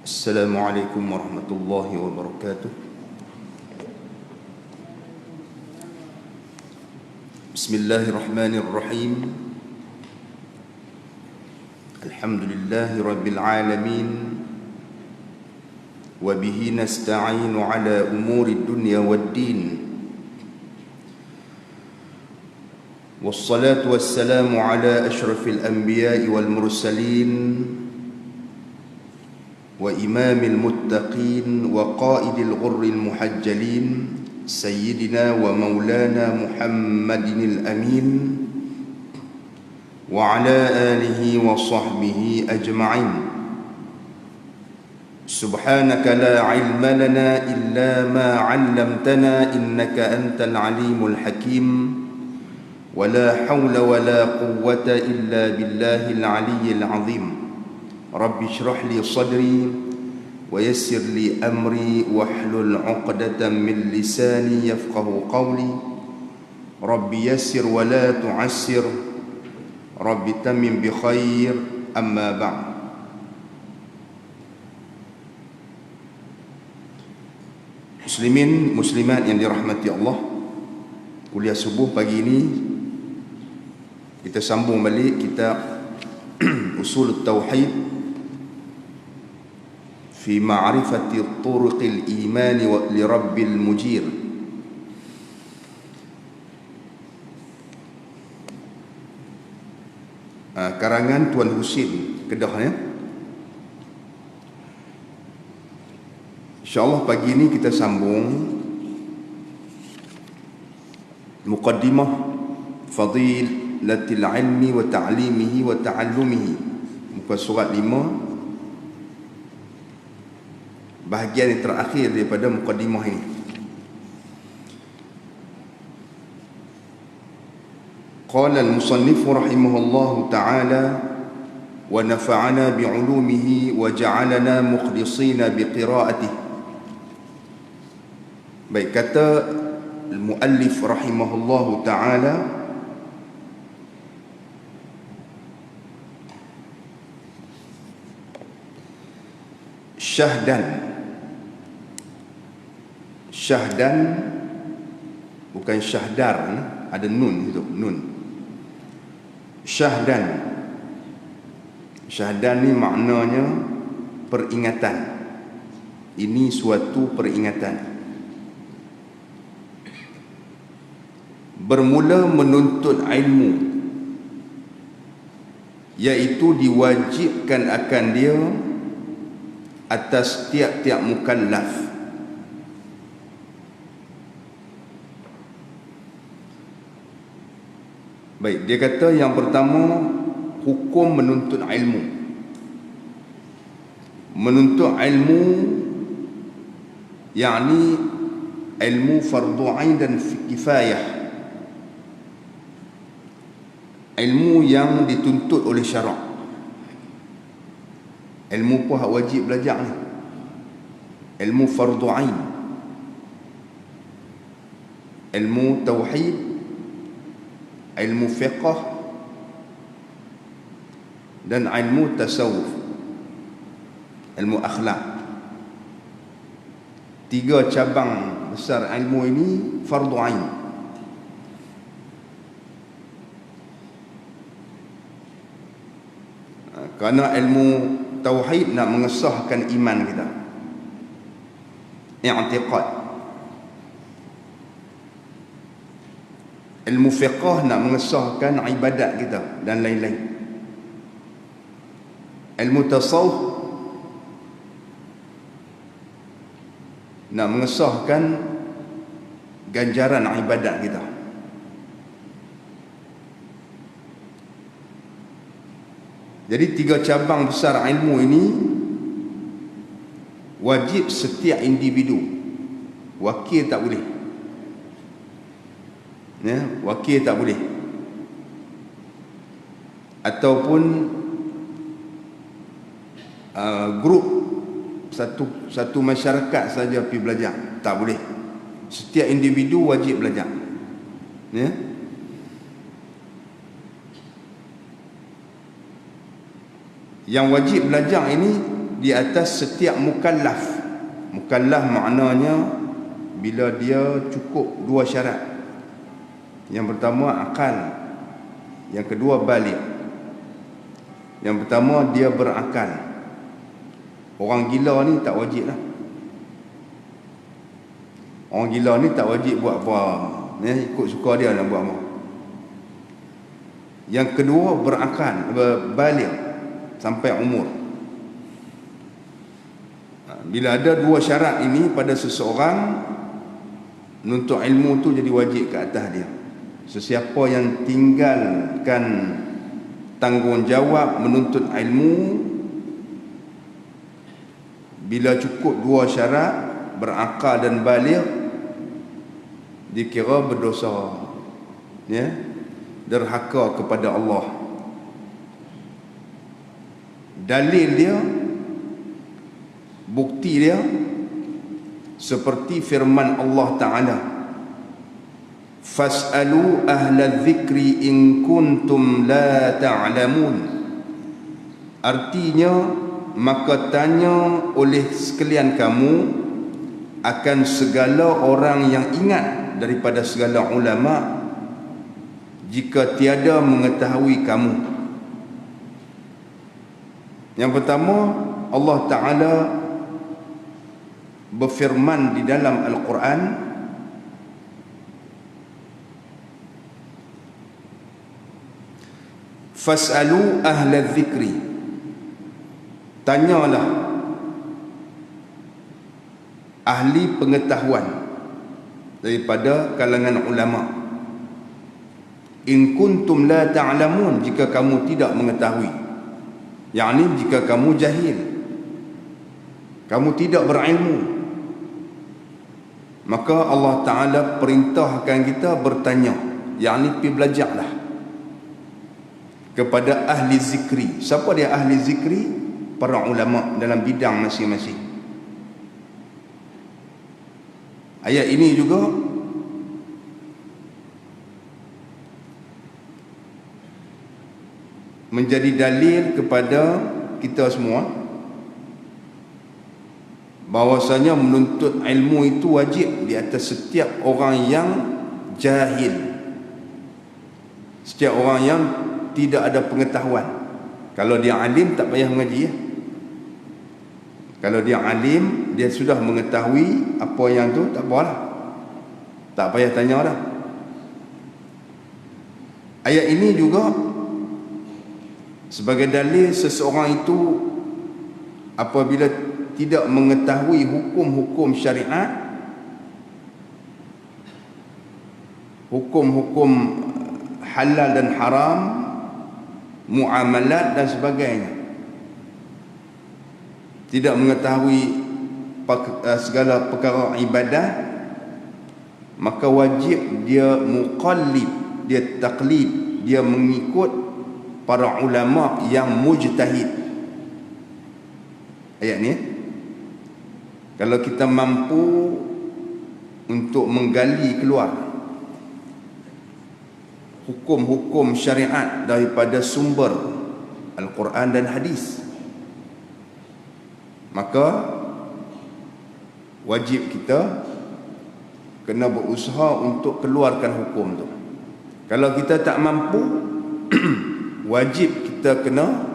Assalamualaikum warahmatullahi wabarakatuh. Bismillahirrahmanirrahim. Alhamdulillahi rabbil alamin. Wa bihi nasta'inu ala umuri dunya waddin. Wassalatu wassalamu ala ashrafil anbiya'i wal mursalin وإمام المتقين وقائد الغر المحجلين سيدنا ومولانا محمد الأمين وعلى آله وصحبه أجمعين. سبحانك لا علم لنا إلا ما علمتنا إنك أنت العليم الحكيم ولا حول ولا قوة إلا بالله العلي العظيم. رب اشرح لي صدري ويسر لي أمري واحلل عقدة من لساني يفقه قولي. رب يسر ولا تعسر رب تمم بخير. أما بعد. Muslimin muslimat yang dirahmati Allah, kuliah subuh pagi ini kita sambung balik kitab Usul Tauhid في معرفة طرق الإيمان لرب المجير. Karangan Tuan Husin Kedah ya. InsyaAllah pagi ini kita sambung Muqaddimah Fadilatil Ilmi wa Ta'limihi wa Ta'allumihi, muka surat 5, bahagian yang terakhir daripada muqaddimah ini. Qala al-musannif rahimahullahu ta'ala wa nafa'ana bi'ulumihi wa ja'alana mukhlisina biqira'atih. Baik, kata al-muallif rahimahullahu ta'ala, Syahdan bukan syahdar, ada nun itu, nun. Syahdan ni maknanya peringatan. Ini suatu peringatan. Bermula menuntut ilmu, iaitu diwajibkan akan dia atas tiap-tiap mukallaf. Baik, dia kata yang pertama, hukum menuntut ilmu. Menuntut ilmu yakni ilmu fardu ain dan kifayah. Ilmu yang dituntut oleh syarak. Ilmu pun hak wajib belajar ni. Ilmu fardu ain, ilmu tauhid, ilmu fiqh dan ilmu tasawuf, ilmu akhlak. 3 cabang besar ilmu ini fardu ain. Kerana ilmu tauhid nak mengesahkan iman kita, i'tiqad. Ilmu fiqh nak mengesahkan ibadat kita dan lain-lain. Ilmu tasawuf nak mengesahkan ganjaran ibadat kita. Jadi 3 cabang besar ilmu ini wajib setiap individu. Wakil tak boleh. Ya, wakil tak boleh. Ataupun grup satu masyarakat saja pergi belajar, tak boleh. Setiap individu wajib belajar. Ya. Yang wajib belajar ini di atas setiap mukallaf. Mukallaf maknanya bila dia cukup dua syarat. Yang pertama akal, yang kedua baligh. Yang pertama dia berakal. Orang gila ni tak wajib lah. Orang gila ni tak wajib buat apa, ikut suka dia nak buat apa. Yang kedua berakal, baligh sampai umur. Bila ada dua syarat ini pada seseorang, menuntut ilmu tu jadi wajib ke atas dia. Sesiapa yang tinggalkan tanggungjawab menuntut ilmu bila cukup dua syarat, berakal dan baligh, dikira berdosa, derhaka kepada Allah. Dalil dia, bukti dia seperti firman Allah Ta'ala, fas'alu ahla dzikri in kuntum la ta'lamun. Artinya, maka tanya oleh sekalian kamu akan segala orang yang ingat daripada segala ulama jika tiada mengetahui kamu. Yang pertama, Allah Ta'ala berfirman di dalam Al-Quran, fas'alu ahla dzikri, tanyalah ahli pengetahuan daripada kalangan ulama. In kuntum la ta'lamun, jika kamu tidak mengetahui, yakni jika kamu jahil, kamu tidak berilmu, maka Allah Ta'ala perintahkan kita bertanya, yakni pergi belajarlah kepada ahli zikri. Siapa dia ahli zikri? Para ulama dalam bidang masing-masing. Ayat ini juga menjadi dalil kepada kita semua bahwasanya menuntut ilmu itu wajib di atas setiap orang yang jahil, setiap orang yang tidak ada pengetahuan. Kalau dia alim tak payah mengaji, ya? Kalau dia alim, dia sudah mengetahui apa yang tu, tak apalah, tak payah tanya dah. Ayat ini juga sebagai dalil seseorang itu apabila tidak mengetahui hukum-hukum syariat, hukum-hukum halal dan haram, muamalat dan sebagainya, tidak mengetahui segala perkara ibadah, maka wajib dia muqallid, dia taklid, dia mengikut para ulama yang mujtahid. Ayat ni, kalau kita mampu untuk menggali keluar hukum-hukum syariat daripada sumber Al-Quran dan hadis, maka wajib kita kena berusaha untuk keluarkan hukum tu. Kalau kita tak mampu, wajib kita kena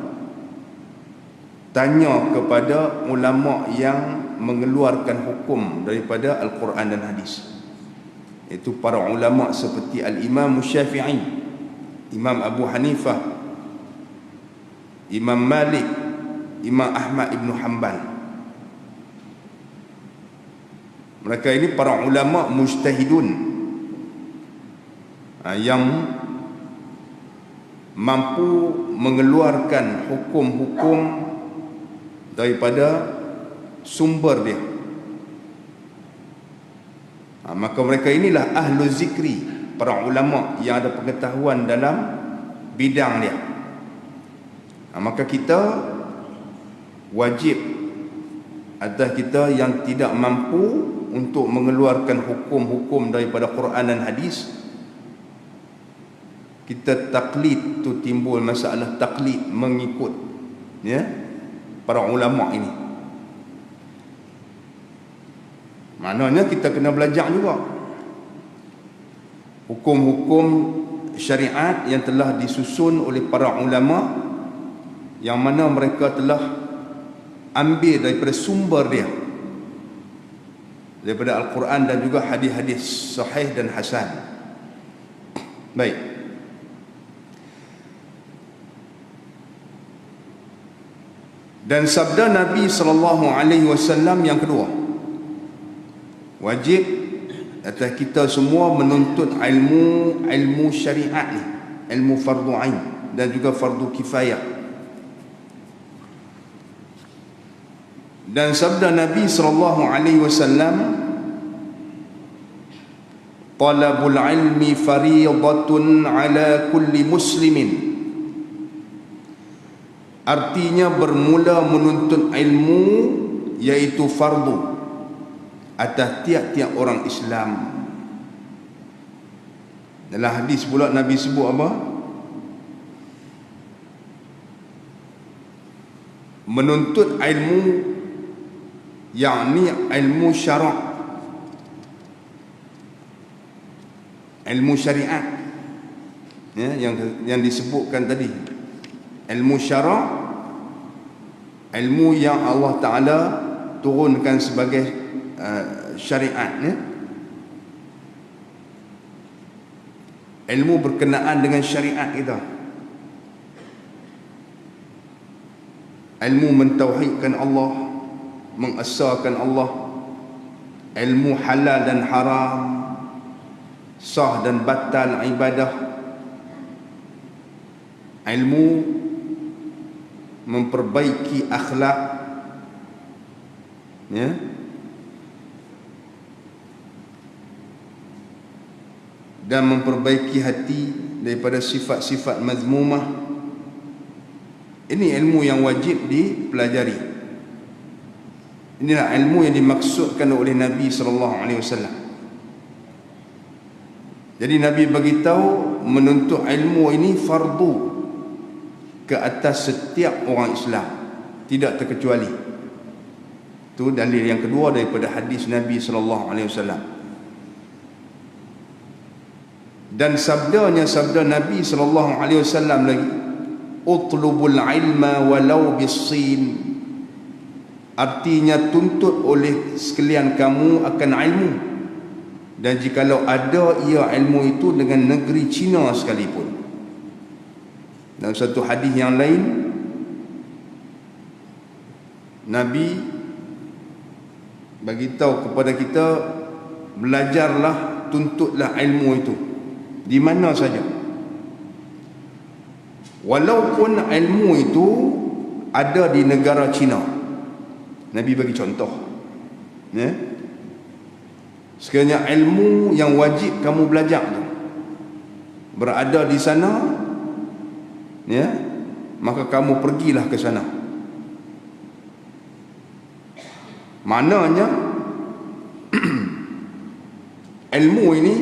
tanya kepada ulama yang mengeluarkan hukum daripada Al-Quran dan hadis. Itu para ulama seperti Al-Imam Syafi'i, Imam Abu Hanifah, Imam Malik, Imam Ahmad Ibn Hanbal. Mereka ini para ulama mujtahidun, yang mampu mengeluarkan hukum-hukum daripada sumber dia. Maka mereka inilah ahlu zikri, para ulama yang ada pengetahuan dalam bidang dia. Maka kita wajib atas kita yang tidak mampu untuk mengeluarkan hukum-hukum daripada Quran dan hadis, kita taklid tu, timbul masalah taklid, mengikut, ya, para ulama ini. Maknanya kita kena belajar juga hukum-hukum syariat yang telah disusun oleh para ulama, yang mana mereka telah ambil daripada sumber dia, daripada Al-Quran dan juga hadis-hadis sahih dan hasan. Baik. Dan sabda Nabi SAW yang kedua, wajib atas kita semua menuntut ilmu syariat ni, ilmu fardu ain dan juga fardu kifayah. Dan sabda Nabi SAW, talabul ilmi fariidatun ala kulli muslimin. Artinya bermula menuntut ilmu iaitu fardu atas tiap-tiap orang Islam. Dalam hadis pula Nabi sebut apa? Menuntut ilmu, yakni ilmu syarak, ilmu syariat, ya, yang disebutkan tadi. Ilmu syarak, ilmu yang Allah Ta'ala turunkan sebagai syariat, ya? Ilmu berkenaan dengan syariat kita, ilmu mentauhidkan Allah, mengesahkan Allah, ilmu halal dan haram, sah dan batal ibadah, ilmu memperbaiki akhlak, ya, dan memperbaiki hati daripada sifat-sifat mazmumah. Ini ilmu yang wajib dipelajari. Inilah ilmu yang dimaksudkan oleh Nabi SAW. Jadi Nabi beritahu menuntut ilmu ini fardu ke atas setiap orang Islam, tidak terkecuali. Itu dalil yang kedua daripada hadis Nabi SAW. Dan sabdanya, sabda Nabi SAW lagi, utlubul ilma walau bis-sin. Artinya tuntut oleh sekalian kamu akan ilmu, dan jikalau ada ia ilmu itu dengan negeri Cina sekalipun. Dalam satu hadis yang lain, Nabi bagi tahu kepada kita, belajarlah, tuntutlah ilmu itu di mana saja, walaupun ilmu itu ada di negara Cina. Nabi bagi contoh, ya? Sekiranya ilmu yang wajib kamu belajar tu berada di sana, ya, maka kamu pergilah ke sana. Maknanya ilmu ini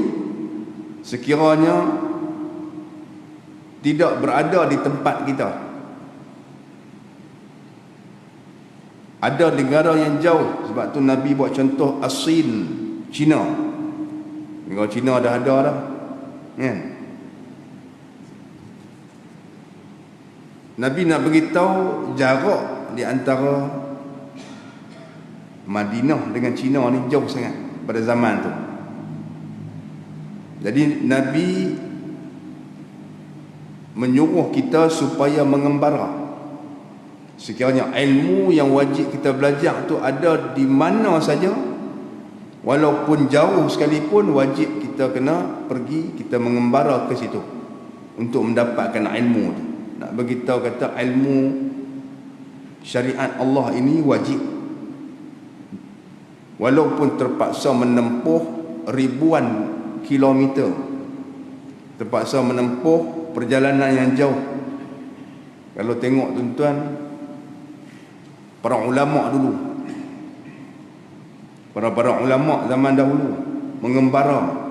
sekiranya tidak berada di tempat kita, ada negara yang jauh. Sebab tu Nabi buat contoh As-Sin, Cina. Negara Cina dah ada dah, ya. Nabi nak beritahu jarak di antara Madinah dengan Cina ni jauh sangat pada zaman tu. Jadi Nabi menyuruh kita supaya mengembara. Sekiranya ilmu yang wajib kita belajar tu ada di mana saja, walaupun jauh sekalipun, wajib kita kena pergi, kita mengembara ke situ untuk mendapatkan ilmu tu. Nak beritahu kata ilmu syariat Allah ini wajib, walaupun terpaksa menempuh ribuan kilometer, terpaksa menempuh perjalanan yang jauh. Kalau tengok tuan-tuan, para ulama dulu, para ulama zaman dahulu mengembara.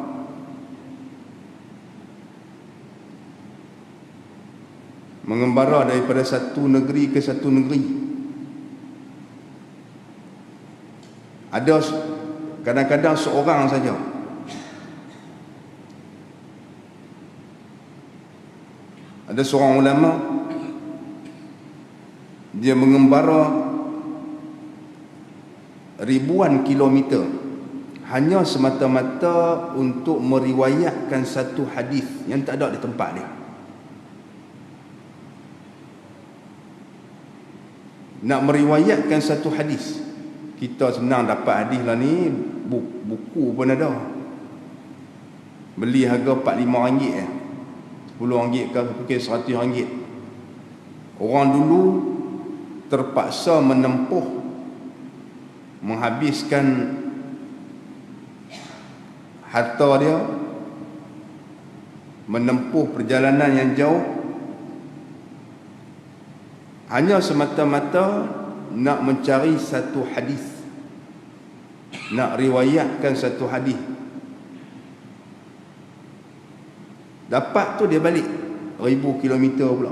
Mengembara daripada satu negeri ke satu negeri Ada kadang-kadang seorang saja. Ada seorang ulama, dia mengembara ribuan kilometer hanya semata-mata untuk meriwayatkan satu hadis yang tak ada di tempat dia. Nak meriwayatkan satu hadis, kita senang dapat hadis lah ni, buku pun ada. Beli harga 4-5 ringgit ya. 10 ringgit ke mungkin 100 ringgit. Orang dulu terpaksa menempuh, menghabiskan harta dia, menempuh perjalanan yang jauh hanya semata-mata nak mencari satu hadis, nak riwayatkan satu hadis. Dapat tu dia balik 1000 kilometer pula.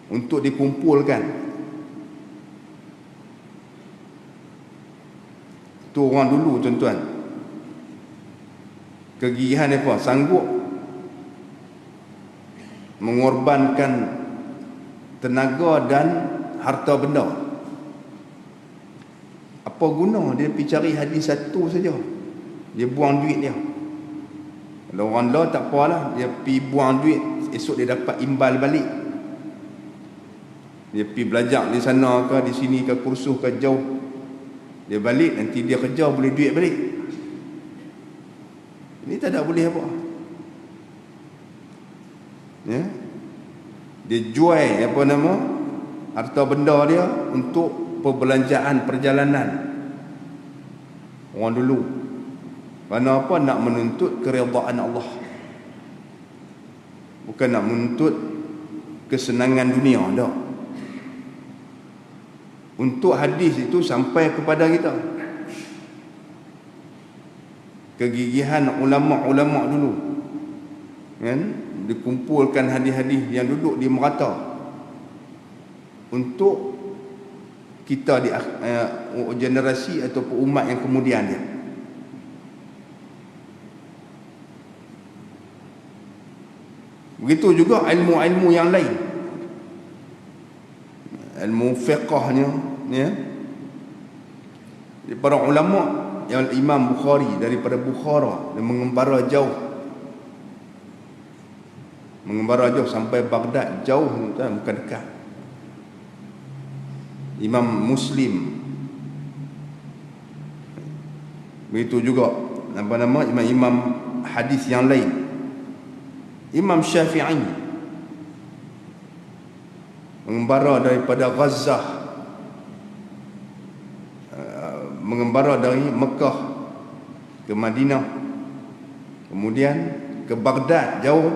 Untuk dikumpulkan. Tu orang dulu tuan-tuan. Kegigihan dia apa? Sanggup mengorbankan tenaga dan harta benda. Apa guna dia pergi cari hadis satu saja? Dia buang duit dia. Kalau orang lain tak apalah, dia pergi buang duit, esok dia dapat imbal balik. Dia pergi belajar di sana ke, di sini ke, kursus ke, jauh. Dia balik, nanti dia kerja boleh duit balik. Ini tak ada boleh apa. Ya? Dia jual apa nama harta benda dia untuk perbelanjaan perjalanan. Orang dulu. Kerana apa? Nak menuntut keredaan Allah. Bukan nak menuntut kesenangan dunia dah. Untuk hadis itu sampai kepada kita. Kegigihan ulama-ulama dulu. Kan? Dikumpulkan hadis-hadis yang duduk di merata untuk kita di generasi ataupun umat yang kemudian dia. Begitu juga ilmu-ilmu yang lain. Ilmu fiqahnya, ya. Para ulama yang Imam Bukhari daripada Bukhara, dia mengembara jauh. Mengembara jauh sampai Baghdad, jauh bukan dekat. Imam Muslim. Begitu juga nama-nama imam-imam hadis yang lain. Imam Syafi'i mengembara daripada Gaza, mengembara dari Mekah ke Madinah, kemudian ke Baghdad, jauh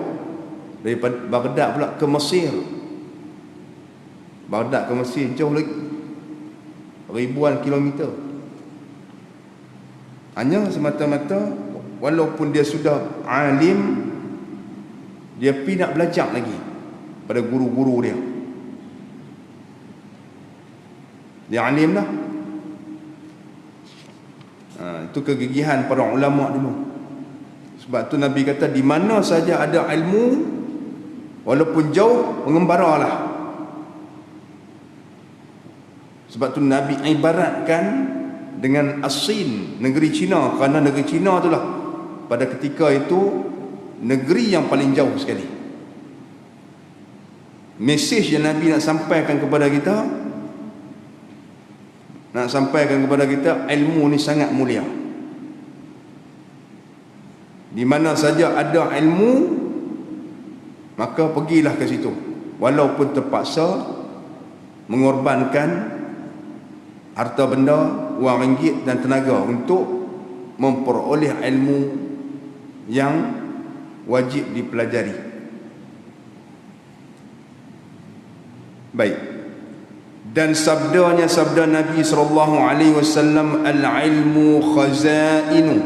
daripada Baghdad pula ke Mesir. Baghdad ke Mesir jauh lagi, ribuan kilometer. Hanya semata-mata walaupun dia sudah alim, dia pergi nak belajar lagi pada guru-guru dia. Dia alim dah. Itu kegigihan para ulama dulu. Sebab tu Nabi kata, di mana saja ada ilmu, walaupun jauh, mengembaralah. Sebab tu Nabi ibaratkan dengan As-Sin, negeri Cina. Kerana negeri Cina itulah pada ketika itu negeri yang paling jauh sekali. Mesej yang Nabi nak sampaikan kepada kita, ilmu ni sangat mulia. Di mana saja ada ilmu, maka pergilah ke situ, walaupun terpaksa mengorbankan harta benda, wang ringgit dan tenaga untuk memperoleh ilmu yang wajib dipelajari. Baik. Dan sabda Nabi SAW, al-ilmu khazainu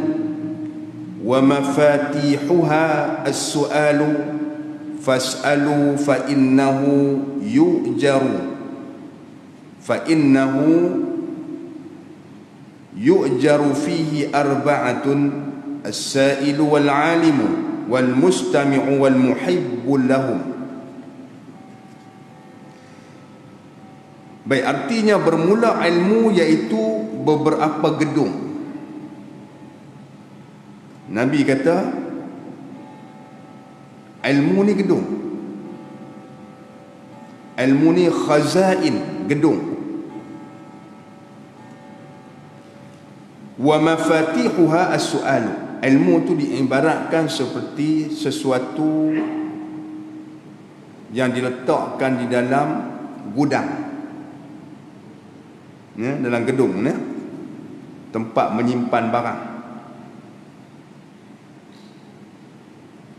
wa mafatihuha as-su'alu fas'alu fa innahu yu'jaru fa innahu yu'jaru fihi arba'atun as-sa'ilu wal 'alimu wal mustami'u wal muhibbu lahum. Baik, artinya bermula ilmu iaitu beberapa gedung. Nabi kata ilmu ni gedung, ilmu ni khazain, gedung. Wa mafatihuha as-su'al, ilmu tu diibaratkan seperti sesuatu yang diletakkan di dalam gudang, ya, dalam gedung, ya, tempat menyimpan barang.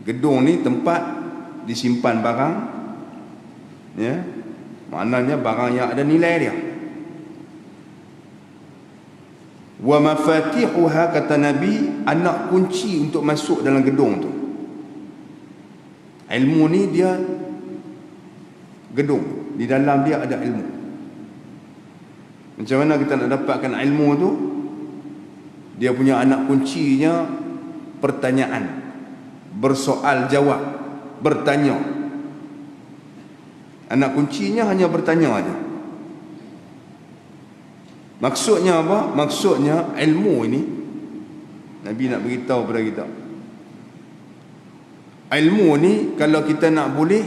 Gedung ni tempat disimpan barang, ya, maknanya barang yang ada nilai dia. Wa mafatihuha, kata Nabi, anak kunci untuk masuk dalam gedung tu. Ilmu ni dia gedung, di dalam dia ada ilmu. Macam mana kita nak dapatkan ilmu tu? Dia punya anak kuncinya pertanyaan, bersoal jawab, bertanya. Anak kuncinya hanya bertanya aja. Maksudnya apa? Maksudnya ilmu ini Nabi nak beritahu kepada kita, ilmu ni kalau kita nak boleh,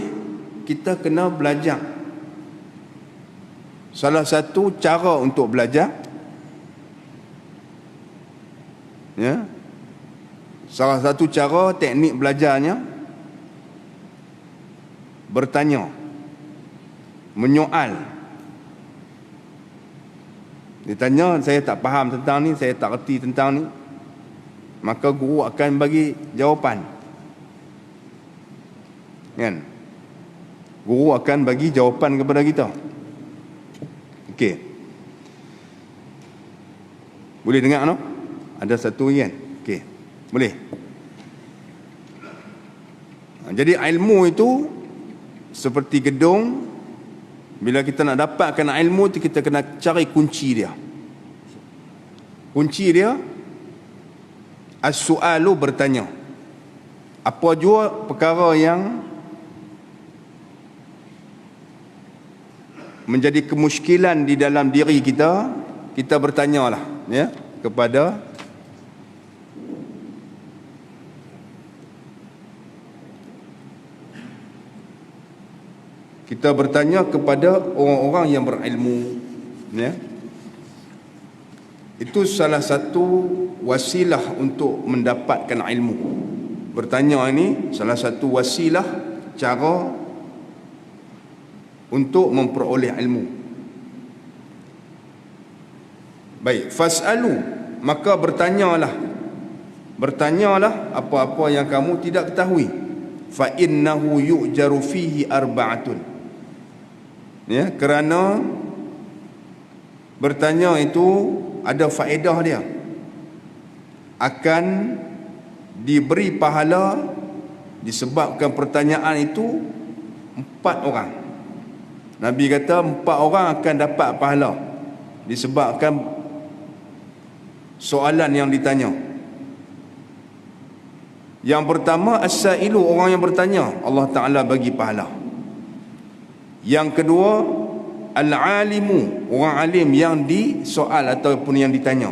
kita kena belajar. Salah satu cara untuk belajar, ya, salah satu cara teknik belajarnya bertanya, menyoal. Dia tanya, saya tak faham tentang ni, saya tak reti tentang ni, maka guru akan bagi jawapan, kan? Guru akan bagi jawapan kepada kita. Okey, boleh dengar no? Ada satu kan? Okey, boleh. Jadi ilmu itu seperti gedung. Bila kita nak dapatkan ilmu tu, kita kena cari kunci dia. Kunci dia as-su'alu, bertanya. Apa jua perkara yang menjadi kemusykilan di dalam diri kita, kita bertanyalah, ya, kepada kita bertanya kepada orang-orang yang berilmu, ya. Itu salah satu wasilah untuk mendapatkan ilmu. Bertanya ini salah satu wasilah, cara untuk memperoleh ilmu. Baik, fas'alu, maka bertanyalah. Bertanyalah apa-apa yang kamu tidak ketahui. Fa innahu yu'jaru fihi arba'atun. Ya, kerana bertanya itu ada faedah dia. Akan diberi pahala disebabkan pertanyaan itu 4 orang. Nabi kata 4 orang akan dapat pahala disebabkan soalan yang ditanya. Yang pertama as-sailu, orang yang bertanya, Allah Ta'ala bagi pahala. Yang kedua al-alimu, orang alim yang disoal ataupun yang ditanya,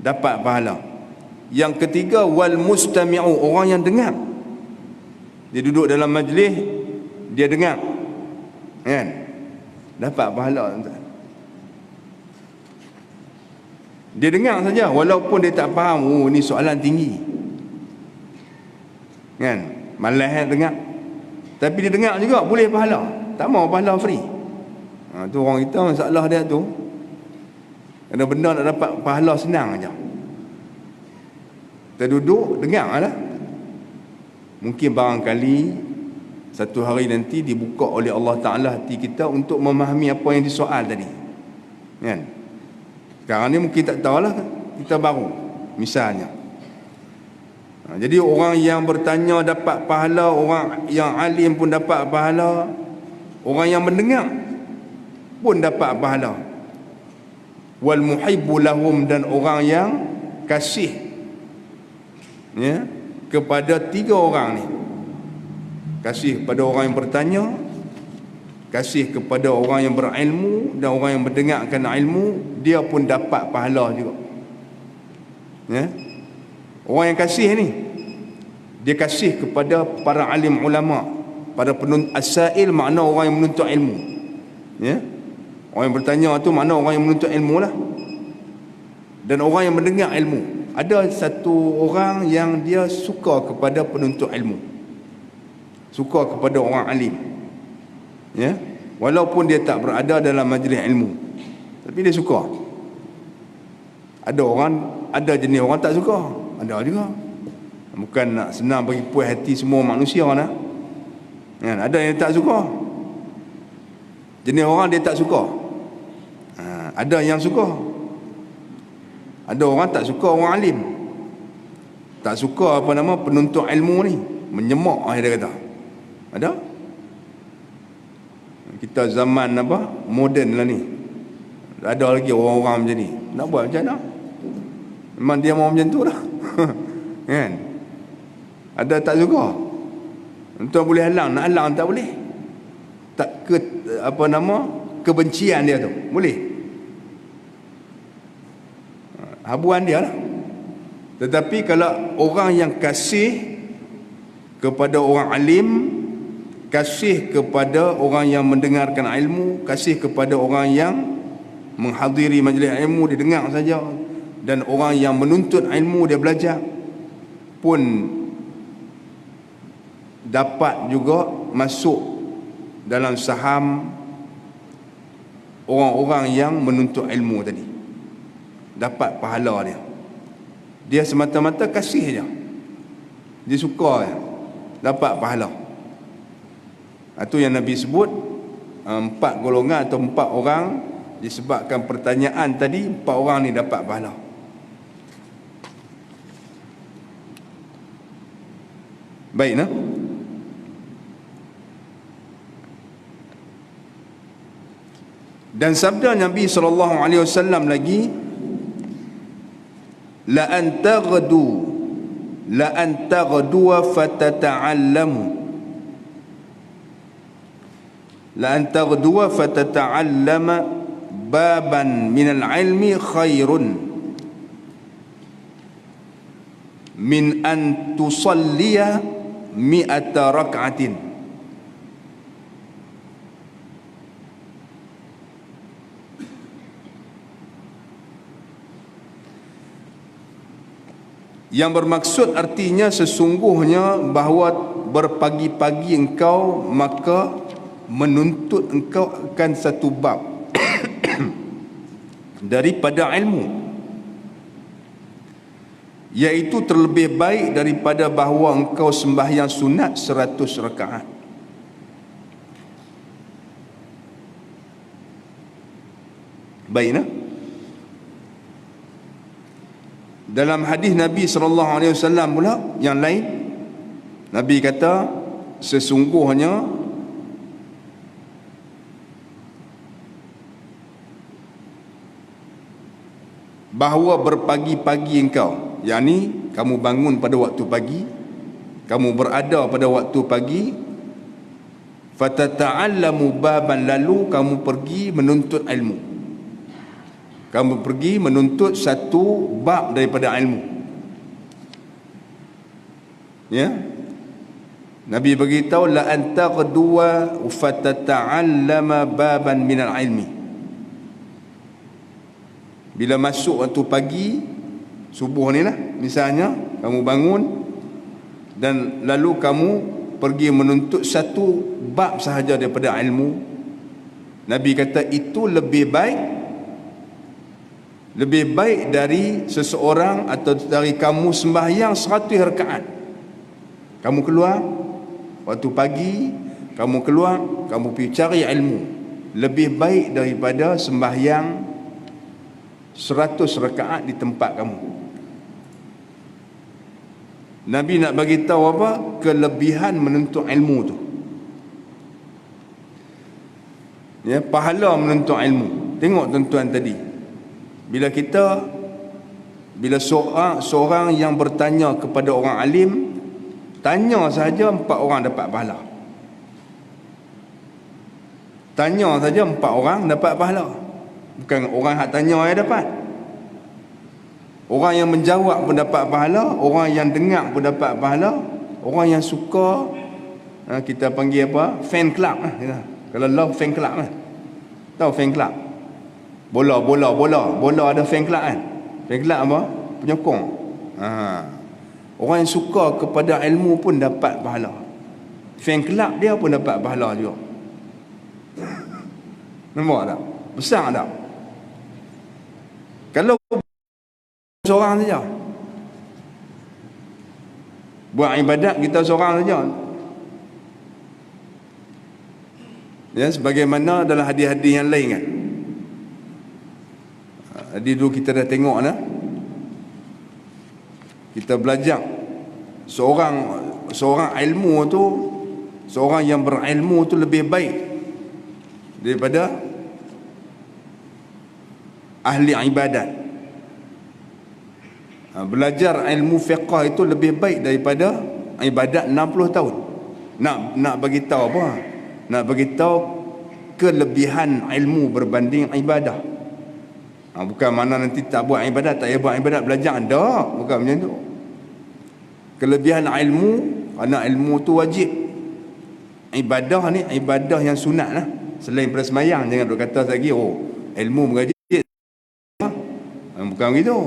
dapat pahala. Yang ketiga wal mustami'u, orang yang dengar. Dia duduk dalam majlis, dia dengar, kan, dapat pahala. Dia dengar saja, walaupun dia tak faham, oh ni soalan tinggi, kan, malas dengar, tapi dia dengar juga, boleh pahala. Tak mau pahala free. Tu orang kita masalah dia tu, ada benda nak dapat pahala senang aja. Kita duduk dengar lah. Mungkin barangkali satu hari nanti dibuka oleh Allah Ta'ala hati kita untuk memahami apa yang disoal tadi, kan? Sekarang ni mungkin tak tahulah, kita baru misalnya. Jadi orang yang bertanya dapat pahala, orang yang alim pun dapat pahala, orang yang mendengar pun dapat pahala. Wal muhibbu lahum, dan orang yang kasih kepada 3 orang ni. Kasih kepada orang yang bertanya, kasih kepada orang yang berilmu, dan orang yang mendengarkan ilmu, dia pun dapat pahala juga. Orang yang kasih ni, dia kasih kepada para alim ulama, para penuntut asail, makna orang yang menuntut ilmu. Orang yang bertanya tu makna orang yang menuntut ilmu lah. Dan orang yang mendengar ilmu. Ada satu orang yang dia suka kepada penuntut ilmu, suka kepada orang alim, walaupun dia tak berada dalam majlis ilmu, tapi dia suka. Ada jenis orang tak suka, ada juga. Bukan nak senang bagi puas hati semua manusia lah. Ada yang tak suka, jenis orang dia tak suka. Ada yang suka. Ada orang tak suka orang alim, tak suka penuntut ilmu ni, menyemak dia kata. Ada. Kita zaman moden lah ni, ada lagi orang-orang macam ni. Nak buat macam mana? Memang dia mau macam tu lah. Kan? Ada tak suka. Tuan boleh halang, nak halang tak boleh. Tak kebencian dia tu boleh. Habuan dia lah. Tetapi kalau orang yang kasih kepada orang alim, kasih kepada orang yang mendengarkan ilmu, kasih kepada orang yang menghadiri majlis ilmu, dia dengar saja, dan orang yang menuntut ilmu, dia belajar, pun dapat juga masuk dalam saham orang-orang yang menuntut ilmu tadi. Dapat pahala dia. Dia semata-mata kasih je, dia suka je, dapat pahala. Itu yang Nabi sebut 4 golongan atau 4 orang, disebabkan pertanyaan tadi, 4 orang ni dapat pahala. Baik, nah. Dan sabda Nabi SAW lagi, la an taghdu fatata'allamu, la an taghdu fatata'allama baban minal ilmi khairun min an tusalliya mi'ata rak'atin. Yang bermaksud artinya sesungguhnya bahawa berpagi-pagi engkau, maka menuntut engkau akan satu bab daripada ilmu, iaitu terlebih baik daripada bahawa engkau sembahyang sunat 100 rakaat. Baiklah. Dalam hadis Nabi SAW pula yang lain, Nabi kata sesungguhnya bahawa berpagi-pagi engkau, yakni kamu bangun pada waktu pagi, kamu berada pada waktu pagi, fatata'allamu baban, lalu kamu pergi menuntut ilmu, kamu pergi menuntut satu bab daripada ilmu. Nabi beritahu, la anta qadwa fatata'allama baban minal ilmi. Bila masuk waktu pagi, subuh ni lah misalnya, kamu bangun dan lalu kamu pergi menuntut satu bab sahaja daripada ilmu, Nabi kata itu lebih baik dari seseorang atau dari kamu sembahyang 100 rakaat. Kamu keluar waktu pagi, kamu keluar, kamu pergi cari ilmu, lebih baik daripada sembahyang 100 rakaat di tempat kamu. Nabi nak bagi tahu apa? Kelebihan menuntut ilmu tu. Ya, pahala menuntut ilmu. Tengok tuan-tuan tadi. Bila seorang yang bertanya kepada orang alim, tanya saja 4 orang dapat pahala. Tanya saja 4 orang dapat pahala. Bukan orang yang tanya yang dapat. Orang yang menjawab pun dapat pahala, orang yang dengar pun dapat pahala, orang yang suka, kita panggil apa? Fan club lah. Kalau love, fan club lah. Tahu fan club? Bola ada fan club kan? Fan club apa? Penyokong. Orang yang suka kepada ilmu pun dapat pahala. Fan club dia pun dapat pahala juga. Nampak tak? Besar tak? Kalau seorang saja buat ibadat kita seorang saja, ya, sebagaimana dalam hadis-hadis yang lain kan. Hadis dulu kita dah tengok dah. Kita belajar seorang ilmu tu, seorang yang berilmu tu lebih baik daripada ahli ibadat. Belajar ilmu fiqh itu lebih baik daripada ibadat 60 tahun. Nak bagi tahu apa? Nak bagi tahu kelebihan ilmu berbanding ibadah. Bukan mana nanti tak buat ibadat, tak payah buat ibadat, belajar tak, bukan macam tu. Kelebihan ilmu, kerana ilmu tu wajib. Ibadah ni ibadah yang sunat lah. Selain pada semayang, jangan duk kata lagi ilmu mengaji. Bukan begitu.